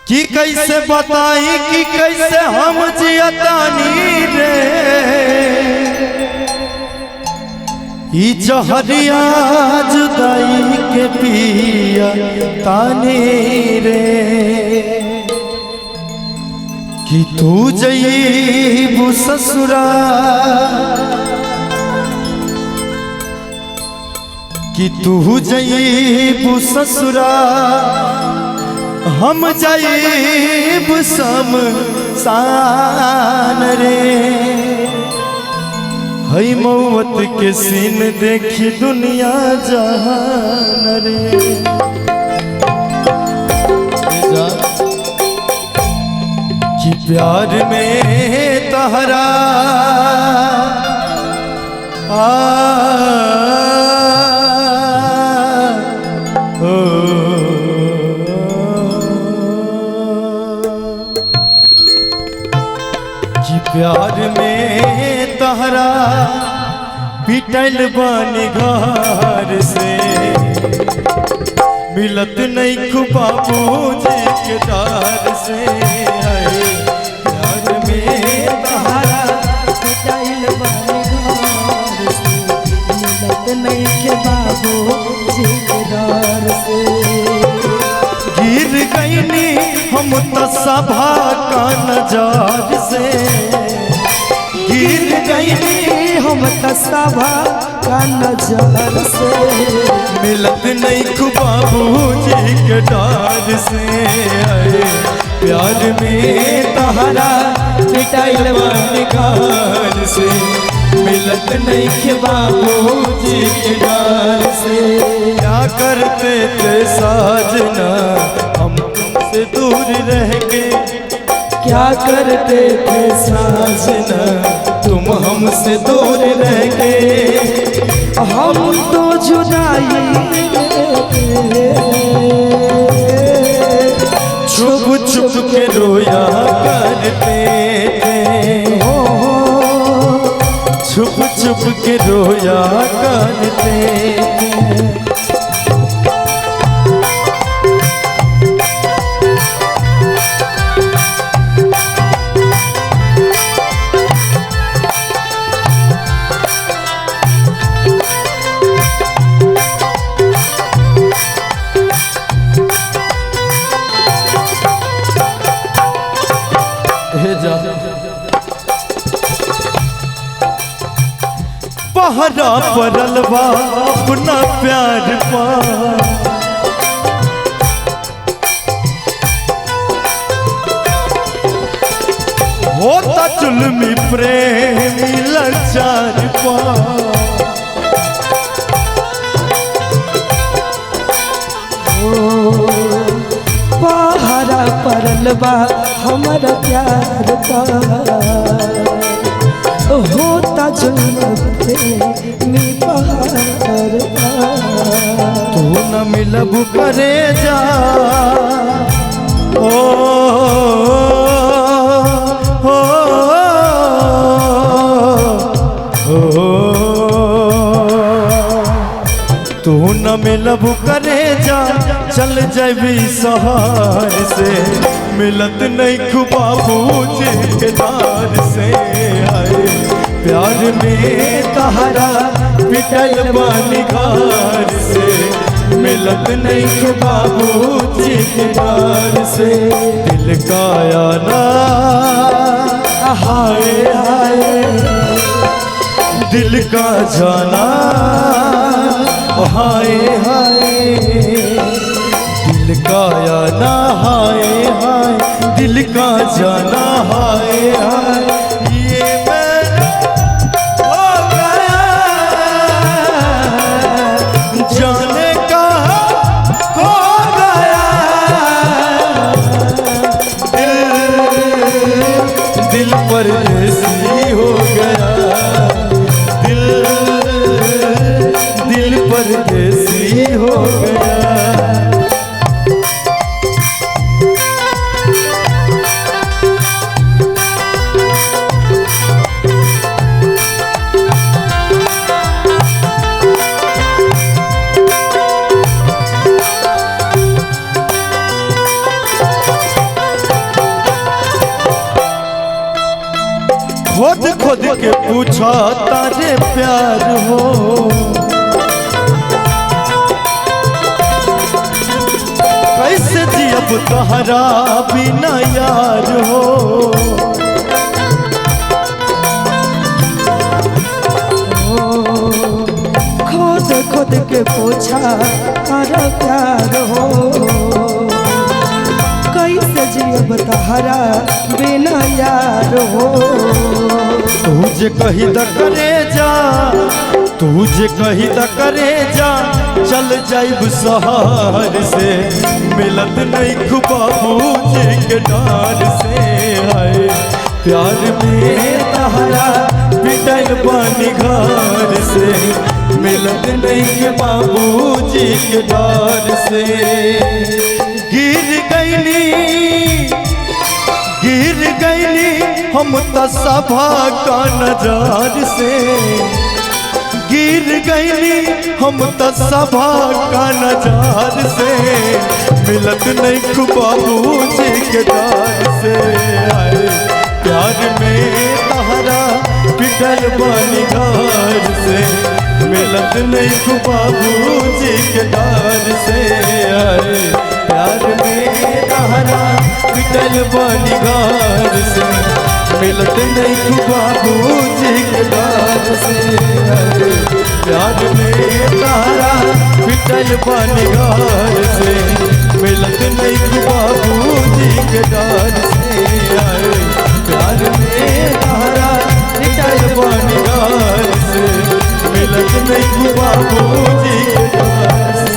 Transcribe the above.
कि कैसे बताई कि कैसे हम जियतानी रे ई जहरिया जुदाई के पिया तानी रे कि तू जईबू ससुरा कि तू जईबू ससुरा हम जाइब शमशान रे हई मौत के सीन देखी दुनिया जहान रे कि प्यार में तहरा प्यार में तहरा पिटल बानी घर से मिलत नहीं बाबू जी के दार से प्यार में तहरा पिटल बानी घर से मिलत नहीं बाबू जी के दार से गिर गईनी हम तो सभा का नजार से गिर गईनी हम तो सभा का नजार से मिलत नहीं बाबू जी के डार से प्यार में तहरा पिटाइल बानी घर से मिलत नहीं बाबू जी के डार से क्या करते थे साजना हम तुमसे दूर रह के क्या करते थे साजना तुम हमसे दूर रह के हम तो जुदाई छुप छुप के रोया करते थे छुप छुप के रोया करते थे पहरा पड़ल बा अपना प्यार पा होता जुल्मी प्रेमी लाचार पा पहरा पड़ल बा हमारा प्यार का होता जुल्म प्रेमी पहाड़ तू न मिलब करे जा ओ तू न मिलब करे जा चल जाबी सहार से मिलत नहीं बाबू जी के दार से आए प्यार में तहरा पिटल बानी घर से मिलत नहीं बाबू जी के दार से दिल का आना हाय हाय दिल का जाना हाय हाय दिल का आना हाय हाय दिल का जाना हाय हाय ये मैंने हो गया जाने का हो गया दिल परदेसी हो गया दिल परदेसी हो गया के पूछा तारे प्यार हो, कैसे जियब तहरा बिना यार हो। खुद खुद के पूछा तारा प्यार हो, कैसे जियब तहरा बिना यार हो। तुझे कही द करे जा, तुझे कही द करे जा, चल जाइब शहर से, मिलत नहीं बाबूजी के डार से। है प्यार में तहरा पिटल पानी घर से, मिलत नहीं बाबूजी के डार से। गिर गईली हम त सभा का नजार से, गिर गईली हम त सभा का नजार से, मिलत नहीं बाबूजी के डार से। आए प्यार में तहरा पिटल बानी घर से, मिलत नहीं बाबूजी के डार से। आए प्यार में तहरा पिटल बानी घर से, मिलत नहीं बाबूजी के डार से। प्यार में तहरा पिटल बानी घर से, मिलत नहीं बाबूजी के डार से। प्यार में तहरा पिटल बानी घर से, मिलत नहीं बाबूजी के डार से।